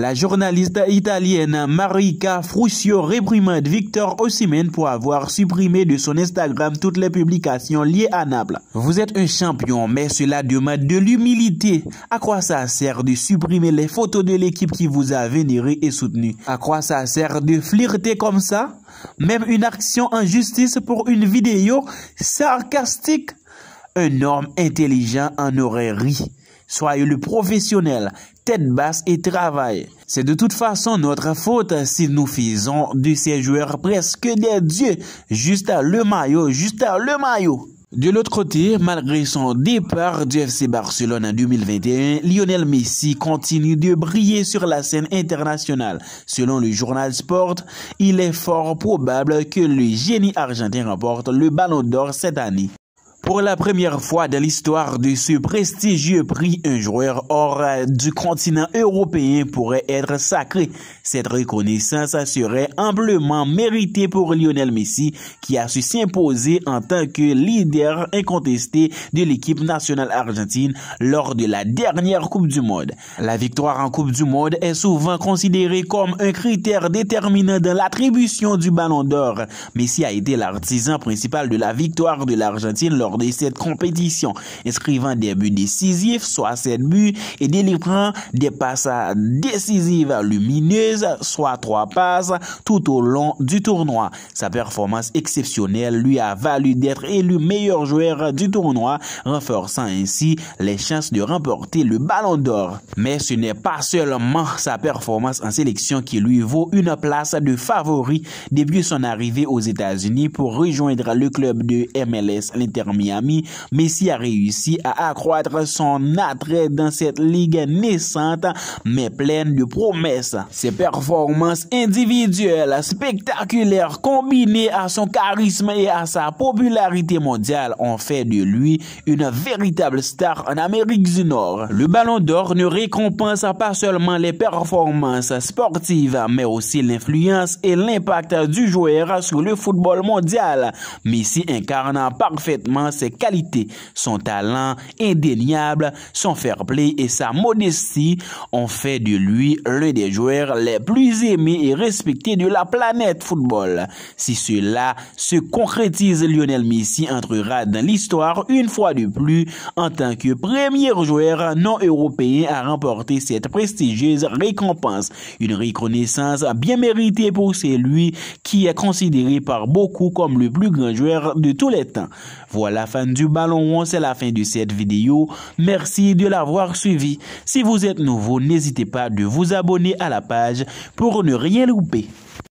La journaliste italienne Marica Fruscio réprimande Victor Osimhen pour avoir supprimé de son Instagram toutes les publications liées à Naples. Vous êtes un champion, mais cela demande de l'humilité. À quoi ça sert de supprimer les photos de l'équipe qui vous a vénéré et soutenu? À quoi ça sert de flirter comme ça? Même une action en justice pour une vidéo sarcastique? Un homme intelligent en aurait ri. Soyez le professionnel, tête basse et travail. C'est de toute façon notre faute si nous faisons de ces joueurs presque des dieux. Juste le maillot, juste le maillot. De l'autre côté, malgré son départ du FC Barcelone en 2021, Lionel Messi continue de briller sur la scène internationale. Selon le journal Sport, il est fort probable que le génie argentin remporte le Ballon d'Or cette année. Pour la première fois dans l'histoire de ce prestigieux prix, un joueur hors du continent européen pourrait être sacré. Cette reconnaissance serait amplement méritée pour Lionel Messi, qui a su s'imposer en tant que leader incontesté de l'équipe nationale argentine lors de la dernière Coupe du Monde. La victoire en Coupe du Monde est souvent considérée comme un critère déterminant dans l'attribution du Ballon d'Or. Messi a été l'artisan principal de la victoire de l'Argentine lors de cette compétition, inscrivant des buts décisifs, soit 7 buts, et délivrant des passes décisives lumineuses, soit 3 passes, tout au long du tournoi. Sa performance exceptionnelle lui a valu d'être élu meilleur joueur du tournoi, renforçant ainsi les chances de remporter le Ballon d'Or. Mais ce n'est pas seulement sa performance en sélection qui lui vaut une place de favori depuis son arrivée aux États-Unis pour rejoindre le club de MLS, l'Inter Miami. Messi a réussi à accroître son attrait dans cette ligue naissante mais pleine de promesses. Ses performances individuelles spectaculaires combinées à son charisme et à sa popularité mondiale ont fait de lui une véritable star en Amérique du Nord. Le Ballon d'Or ne récompense pas seulement les performances sportives mais aussi l'influence et l'impact du joueur sur le football mondial. Messi incarne parfaitement ses qualités, son talent indéniable, son fair play et sa modestie ont fait de lui l'un des joueurs les plus aimés et respectés de la planète football. Si cela se concrétise, Lionel Messi entrera dans l'histoire une fois de plus en tant que premier joueur non européen à remporter cette prestigieuse récompense. Une reconnaissance bien méritée pour celui qui est considéré par beaucoup comme le plus grand joueur de tous les temps. Voilà, fans du ballon rond, c'est la fin de cette vidéo. Merci de l'avoir suivi. Si vous êtes nouveau, n'hésitez pas de vous abonner à la page pour ne rien louper.